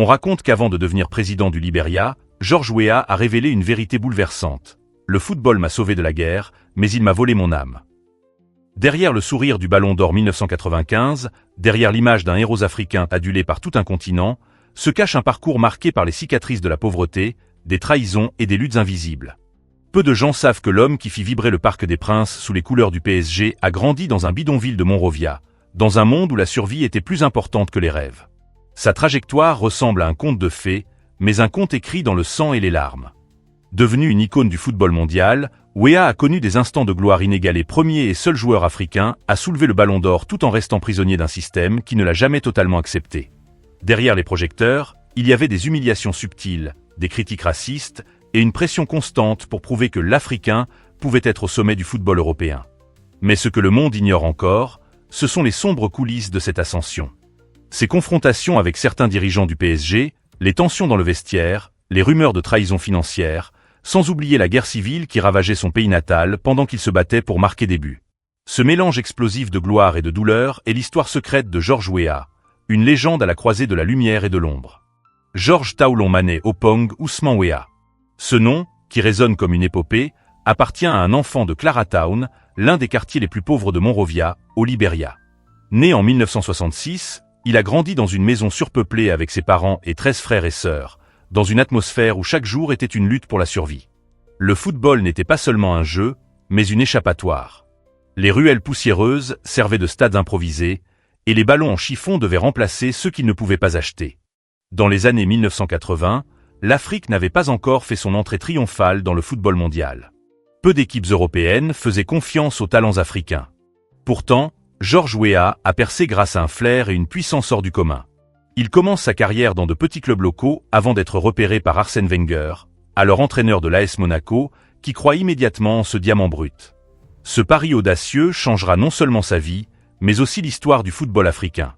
On raconte qu'avant de devenir président du Liberia, George Weah a révélé une vérité bouleversante. Le football m'a sauvé de la guerre, mais il m'a volé mon âme. Derrière le sourire du Ballon d'Or 1995, derrière l'image d'un héros africain adulé par tout un continent, se cache un parcours marqué par les cicatrices de la pauvreté, des trahisons et des luttes invisibles. Peu de gens savent que l'homme qui fit vibrer le Parc des Princes sous les couleurs du PSG a grandi dans un bidonville de Monrovia, dans un monde où la survie était plus importante que les rêves. Sa trajectoire ressemble à un conte de fées, mais un conte écrit dans le sang et les larmes. Devenu une icône du football mondial, Weah a connu des instants de gloire inégalés, premier et seul joueur africain à soulever le Ballon d'Or tout en restant prisonnier d'un système qui ne l'a jamais totalement accepté. Derrière les projecteurs, il y avait des humiliations subtiles, des critiques racistes et une pression constante pour prouver que l'Africain pouvait être au sommet du football européen. Mais ce que le monde ignore encore, ce sont les sombres coulisses de cette ascension. Ces confrontations avec certains dirigeants du PSG, les tensions dans le vestiaire, les rumeurs de trahison financière, sans oublier la guerre civile qui ravageait son pays natal pendant qu'il se battait pour marquer des buts. Ce mélange explosif de gloire et de douleur est l'histoire secrète de George Weah, une légende à la croisée de la lumière et de l'ombre. George Taolon Mané Opong Ousmane Weah. Ce nom, qui résonne comme une épopée, appartient à un enfant de Claratown, l'un des quartiers les plus pauvres de Monrovia, au Liberia. Né en 1966, il a grandi dans une maison surpeuplée avec ses parents et 13 frères et sœurs, dans une atmosphère où chaque jour était une lutte pour la survie. Le football n'était pas seulement un jeu, mais une échappatoire. Les ruelles poussiéreuses servaient de stades improvisés, et les ballons en chiffon devaient remplacer ceux qu'ils ne pouvaient pas acheter. Dans les années 1980, l'Afrique n'avait pas encore fait son entrée triomphale dans le football mondial. Peu d'équipes européennes faisaient confiance aux talents africains. Pourtant, George Weah a percé grâce à un flair et une puissance hors du commun. Il commence sa carrière dans de petits clubs locaux avant d'être repéré par Arsène Wenger, alors entraîneur de l'AS Monaco, qui croit immédiatement en ce diamant brut. Ce pari audacieux changera non seulement sa vie, mais aussi l'histoire du football africain.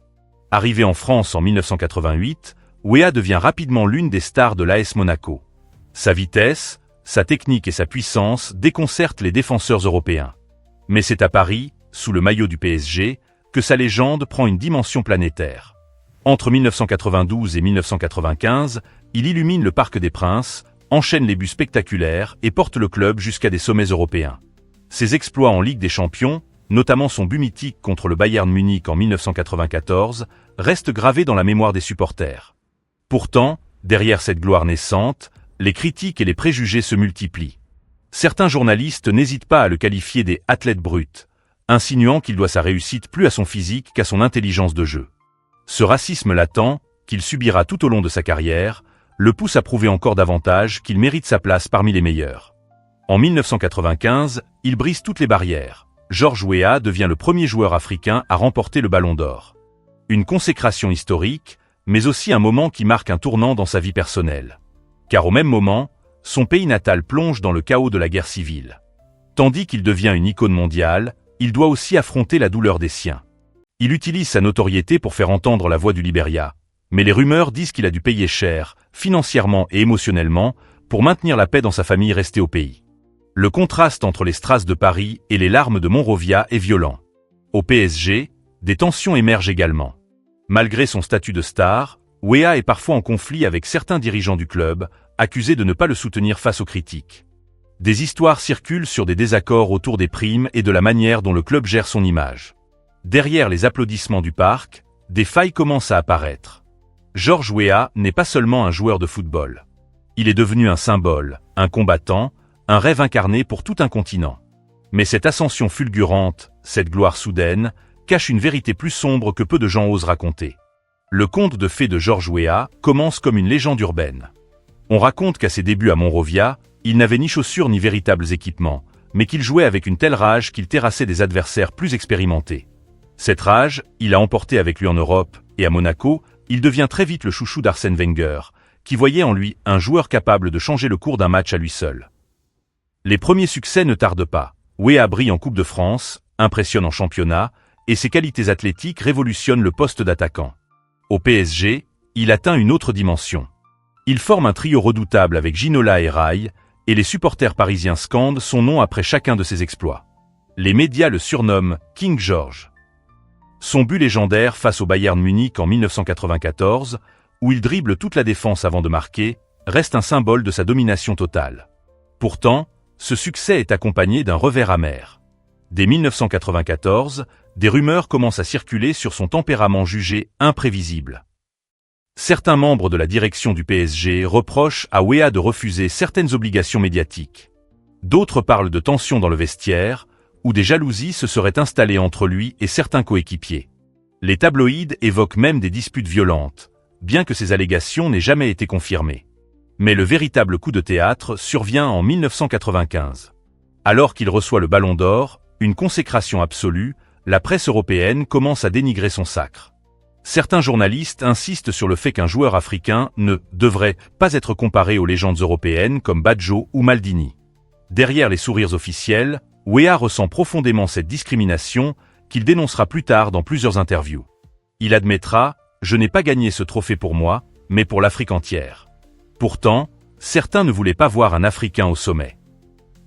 Arrivé en France en 1988, Weah devient rapidement l'une des stars de l'AS Monaco. Sa vitesse, sa technique et sa puissance déconcertent les défenseurs européens. Mais c'est à Paris, sous le maillot du PSG, que sa légende prend une dimension planétaire. Entre 1992 et 1995, il illumine le Parc des Princes, enchaîne les buts spectaculaires et porte le club jusqu'à des sommets européens. Ses exploits en Ligue des Champions, notamment son but mythique contre le Bayern Munich en 1994, restent gravés dans la mémoire des supporters. Pourtant, derrière cette gloire naissante, les critiques et les préjugés se multiplient. Certains journalistes n'hésitent pas à le qualifier des « athlètes bruts », insinuant qu'il doit sa réussite plus à son physique qu'à son intelligence de jeu. Ce racisme latent, qu'il subira tout au long de sa carrière, le pousse à prouver encore davantage qu'il mérite sa place parmi les meilleurs. En 1995, il brise toutes les barrières. George Weah devient le premier joueur africain à remporter le Ballon d'Or. Une consécration historique, mais aussi un moment qui marque un tournant dans sa vie personnelle. Car au même moment, son pays natal plonge dans le chaos de la guerre civile. Tandis qu'il devient une icône mondiale, il doit aussi affronter la douleur des siens. Il utilise sa notoriété pour faire entendre la voix du Liberia, mais les rumeurs disent qu'il a dû payer cher, financièrement et émotionnellement, pour maintenir la paix dans sa famille restée au pays. Le contraste entre les strass de Paris et les larmes de Monrovia est violent. Au PSG, des tensions émergent également. Malgré son statut de star, Weah est parfois en conflit avec certains dirigeants du club, accusés de ne pas le soutenir face aux critiques. Des histoires circulent sur des désaccords autour des primes et de la manière dont le club gère son image. Derrière les applaudissements du parc, des failles commencent à apparaître. George Weah n'est pas seulement un joueur de football. Il est devenu un symbole, un combattant, un rêve incarné pour tout un continent. Mais cette ascension fulgurante, cette gloire soudaine, cache une vérité plus sombre que peu de gens osent raconter. Le conte de fées de George Weah commence comme une légende urbaine. On raconte qu'à ses débuts à Monrovia, il n'avait ni chaussures ni véritables équipements, mais qu'il jouait avec une telle rage qu'il terrassait des adversaires plus expérimentés. Cette rage, il a emporté avec lui en Europe, et à Monaco, il devient très vite le chouchou d'Arsène Wenger, qui voyait en lui un joueur capable de changer le cours d'un match à lui seul. Les premiers succès ne tardent pas. Weah brille en Coupe de France, impressionne en championnat, et ses qualités athlétiques révolutionnent le poste d'attaquant. Au PSG, il atteint une autre dimension. Il forme un trio redoutable avec Ginola et Rai, et les supporters parisiens scandent son nom après chacun de ses exploits. Les médias le surnomment King George. Son but légendaire face au Bayern Munich en 1994, où il dribble toute la défense avant de marquer, reste un symbole de sa domination totale. Pourtant, ce succès est accompagné d'un revers amer. Dès 1994, des rumeurs commencent à circuler sur son tempérament jugé imprévisible. Certains membres de la direction du PSG reprochent à Weah de refuser certaines obligations médiatiques. D'autres parlent de tensions dans le vestiaire, où des jalousies se seraient installées entre lui et certains coéquipiers. Les tabloïds évoquent même des disputes violentes, bien que ces allégations n'aient jamais été confirmées. Mais le véritable coup de théâtre survient en 1995. Alors qu'il reçoit le Ballon d'Or, une consécration absolue, la presse européenne commence à dénigrer son sacre. Certains journalistes insistent sur le fait qu'un joueur africain ne devrait pas être comparé aux légendes européennes comme Baggio ou Maldini. Derrière les sourires officiels, Weah ressent profondément cette discrimination qu'il dénoncera plus tard dans plusieurs interviews. Il admettra « Je n'ai pas gagné ce trophée pour moi, mais pour l'Afrique entière ». Pourtant, certains ne voulaient pas voir un Africain au sommet.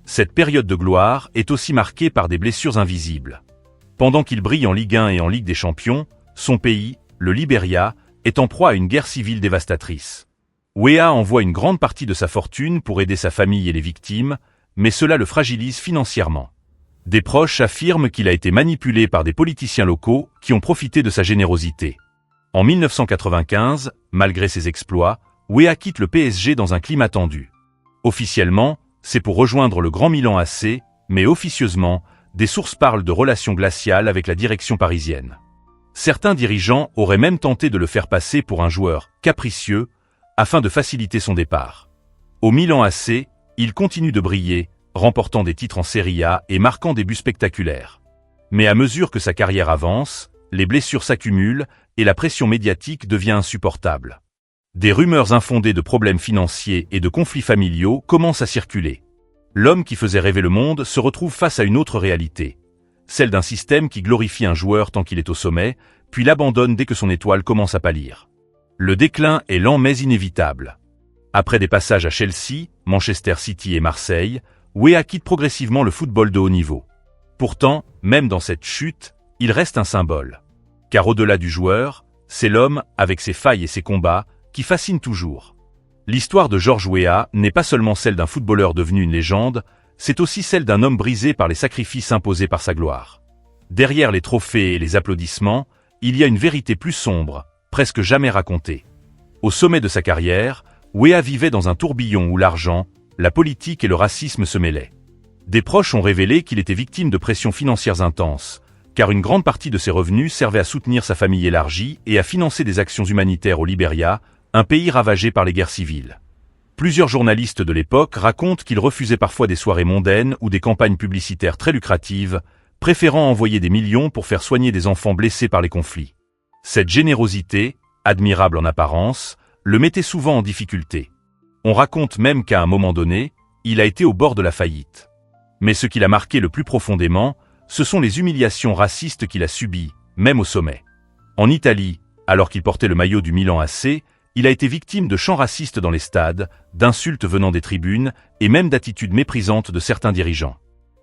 Cette période de gloire est aussi marquée par des blessures invisibles. Pendant qu'il brille en Ligue 1 et en Ligue des Champions, son pays, le Libéria, est en proie à une guerre civile dévastatrice. Weah envoie une grande partie de sa fortune pour aider sa famille et les victimes, mais cela le fragilise financièrement. Des proches affirment qu'il a été manipulé par des politiciens locaux qui ont profité de sa générosité. En 1995, malgré ses exploits, Weah quitte le PSG dans un climat tendu. Officiellement, c'est pour rejoindre le Grand Milan AC, mais officieusement, des sources parlent de relations glaciales avec la direction parisienne. Certains dirigeants auraient même tenté de le faire passer pour un joueur capricieux, afin de faciliter son départ. Au Milan AC, il continue de briller, remportant des titres en Serie A et marquant des buts spectaculaires. Mais à mesure que sa carrière avance, les blessures s'accumulent et la pression médiatique devient insupportable. Des rumeurs infondées de problèmes financiers et de conflits familiaux commencent à circuler. L'homme qui faisait rêver le monde se retrouve face à une autre réalité. Celle d'un système qui glorifie un joueur tant qu'il est au sommet, puis l'abandonne dès que son étoile commence à pâlir. Le déclin est lent mais inévitable. Après des passages à Chelsea, Manchester City et Marseille, Weah quitte progressivement le football de haut niveau. Pourtant, même dans cette chute, il reste un symbole. Car au-delà du joueur, c'est l'homme, avec ses failles et ses combats, qui fascine toujours. L'histoire de George Weah n'est pas seulement celle d'un footballeur devenu une légende, c'est aussi celle d'un homme brisé par les sacrifices imposés par sa gloire. Derrière les trophées et les applaudissements, il y a une vérité plus sombre, presque jamais racontée. Au sommet de sa carrière, Weah vivait dans un tourbillon où l'argent, la politique et le racisme se mêlaient. Des proches ont révélé qu'il était victime de pressions financières intenses, car une grande partie de ses revenus servait à soutenir sa famille élargie et à financer des actions humanitaires au Libéria, un pays ravagé par les guerres civiles. Plusieurs journalistes de l'époque racontent qu'il refusait parfois des soirées mondaines ou des campagnes publicitaires très lucratives, préférant envoyer des millions pour faire soigner des enfants blessés par les conflits. Cette générosité, admirable en apparence, le mettait souvent en difficulté. On raconte même qu'à un moment donné, il a été au bord de la faillite. Mais ce qui l'a marqué le plus profondément, ce sont les humiliations racistes qu'il a subies, même au sommet. En Italie, alors qu'il portait le maillot du Milan AC, il a été victime de chants racistes dans les stades, d'insultes venant des tribunes et même d'attitudes méprisantes de certains dirigeants.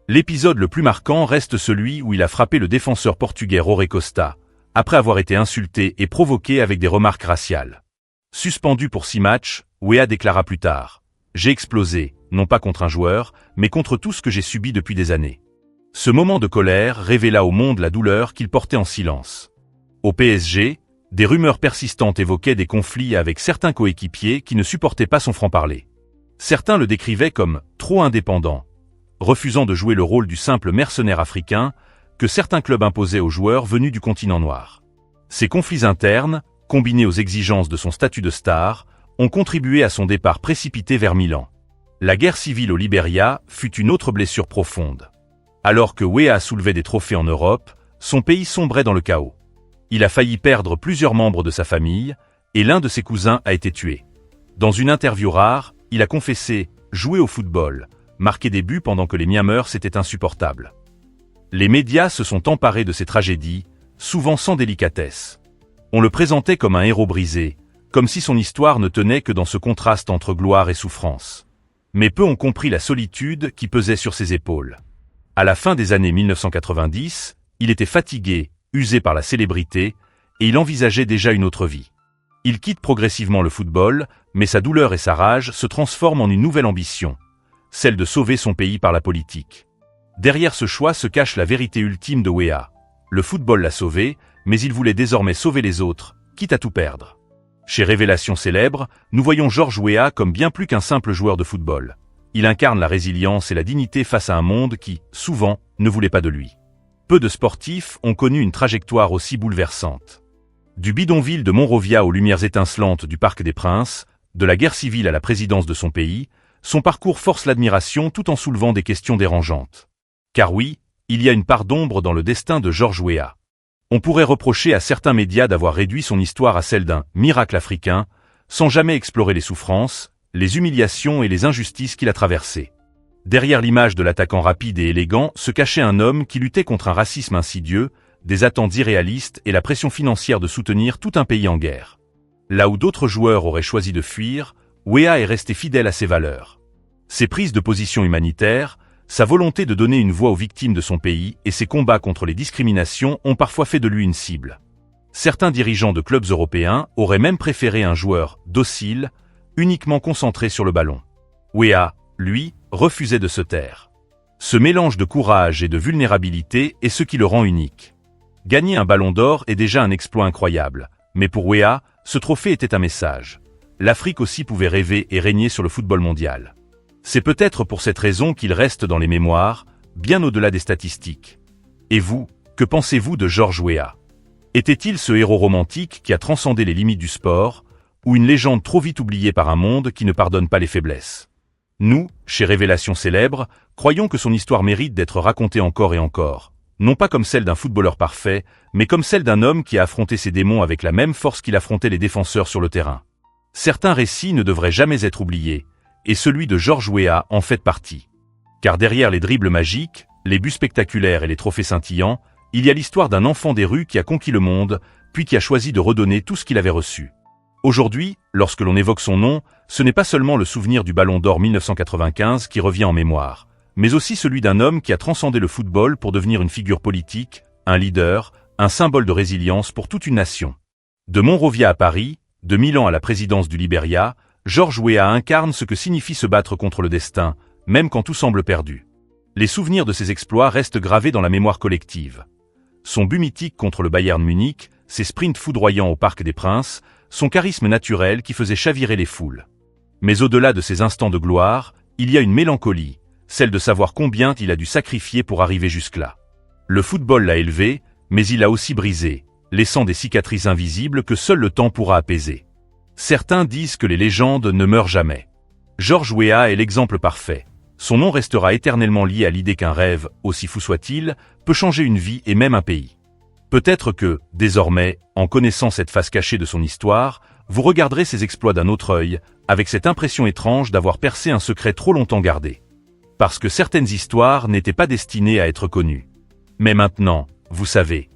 L'épisode le plus marquant reste celui où il a frappé le défenseur portugais Rui Costa, après avoir été insulté et provoqué avec des remarques raciales. Suspendu pour 6 matchs, Weah déclara plus tard « J'ai explosé, non pas contre un joueur, mais contre tout ce que j'ai subi depuis des années. » Ce moment de colère révéla au monde la douleur qu'il portait en silence. Au PSG, des rumeurs persistantes évoquaient des conflits avec certains coéquipiers qui ne supportaient pas son franc-parler. Certains le décrivaient comme trop indépendant, refusant de jouer le rôle du simple mercenaire africain que certains clubs imposaient aux joueurs venus du continent noir. Ces conflits internes, combinés aux exigences de son statut de star, ont contribué à son départ précipité vers Milan. La guerre civile au Libéria fut une autre blessure profonde. Alors que Weah soulevait des trophées en Europe, son pays sombrait dans le chaos. Il a failli perdre plusieurs membres de sa famille, et l'un de ses cousins a été tué. Dans une interview rare, il a confessé « jouer au football », marquer des buts pendant que les miens meurent, c'était insupportable. Les médias se sont emparés de ces tragédies, souvent sans délicatesse. On le présentait comme un héros brisé, comme si son histoire ne tenait que dans ce contraste entre gloire et souffrance. Mais peu ont compris la solitude qui pesait sur ses épaules. À la fin des années 1990, il était fatigué, usé par la célébrité, et il envisageait déjà une autre vie. Il quitte progressivement le football, mais sa douleur et sa rage se transforment en une nouvelle ambition, celle de sauver son pays par la politique. Derrière ce choix se cache la vérité ultime de Weah. Le football l'a sauvé, mais il voulait désormais sauver les autres, quitte à tout perdre. Chez Révélation célèbre, nous voyons George Weah comme bien plus qu'un simple joueur de football. Il incarne la résilience et la dignité face à un monde qui, souvent, ne voulait pas de lui. Peu de sportifs ont connu une trajectoire aussi bouleversante. Du bidonville de Monrovia aux lumières étincelantes du Parc des Princes, de la guerre civile à la présidence de son pays, son parcours force l'admiration tout en soulevant des questions dérangeantes. Car oui, il y a une part d'ombre dans le destin de George Weah. On pourrait reprocher à certains médias d'avoir réduit son histoire à celle d'un miracle africain, sans jamais explorer les souffrances, les humiliations et les injustices qu'il a traversées. Derrière l'image de l'attaquant rapide et élégant se cachait un homme qui luttait contre un racisme insidieux, des attentes irréalistes et la pression financière de soutenir tout un pays en guerre. Là où d'autres joueurs auraient choisi de fuir, Weah est resté fidèle à ses valeurs. Ses prises de position humanitaires, sa volonté de donner une voix aux victimes de son pays et ses combats contre les discriminations ont parfois fait de lui une cible. Certains dirigeants de clubs européens auraient même préféré un joueur docile, uniquement concentré sur le ballon. Weah, lui, refusait de se taire. Ce mélange de courage et de vulnérabilité est ce qui le rend unique. Gagner un ballon d'or est déjà un exploit incroyable, mais pour Weah, ce trophée était un message. L'Afrique aussi pouvait rêver et régner sur le football mondial. C'est peut-être pour cette raison qu'il reste dans les mémoires, bien au-delà des statistiques. Et vous, que pensez-vous de George Weah? Était-il ce héros romantique qui a transcendé les limites du sport, ou une légende trop vite oubliée par un monde qui ne pardonne pas les faiblesses? Nous, chez Révélation célèbre, croyons que son histoire mérite d'être racontée encore et encore, non pas comme celle d'un footballeur parfait, mais comme celle d'un homme qui a affronté ses démons avec la même force qu'il affrontait les défenseurs sur le terrain. Certains récits ne devraient jamais être oubliés, et celui de George Weah en fait partie. Car derrière les dribbles magiques, les buts spectaculaires et les trophées scintillants, il y a l'histoire d'un enfant des rues qui a conquis le monde, puis qui a choisi de redonner tout ce qu'il avait reçu. Aujourd'hui, lorsque l'on évoque son nom, ce n'est pas seulement le souvenir du Ballon d'Or 1995 qui revient en mémoire, mais aussi celui d'un homme qui a transcendé le football pour devenir une figure politique, un leader, un symbole de résilience pour toute une nation. De Monrovia à Paris, de Milan à la présidence du Libéria, George Weah incarne ce que signifie se battre contre le destin, même quand tout semble perdu. Les souvenirs de ses exploits restent gravés dans la mémoire collective. Son but mythique contre le Bayern Munich, ses sprints foudroyants au Parc des Princes, son charisme naturel qui faisait chavirer les foules. Mais au-delà de ces instants de gloire, il y a une mélancolie, celle de savoir combien il a dû sacrifier pour arriver jusque-là. Le football l'a élevé, mais il l'a aussi brisé, laissant des cicatrices invisibles que seul le temps pourra apaiser. Certains disent que les légendes ne meurent jamais. George Weah est l'exemple parfait. Son nom restera éternellement lié à l'idée qu'un rêve, aussi fou soit-il, peut changer une vie et même un pays. Peut-être que, désormais, en connaissant cette face cachée de son histoire, vous regarderez ses exploits d'un autre œil, avec cette impression étrange d'avoir percé un secret trop longtemps gardé. Parce que certaines histoires n'étaient pas destinées à être connues. Mais maintenant, vous savez.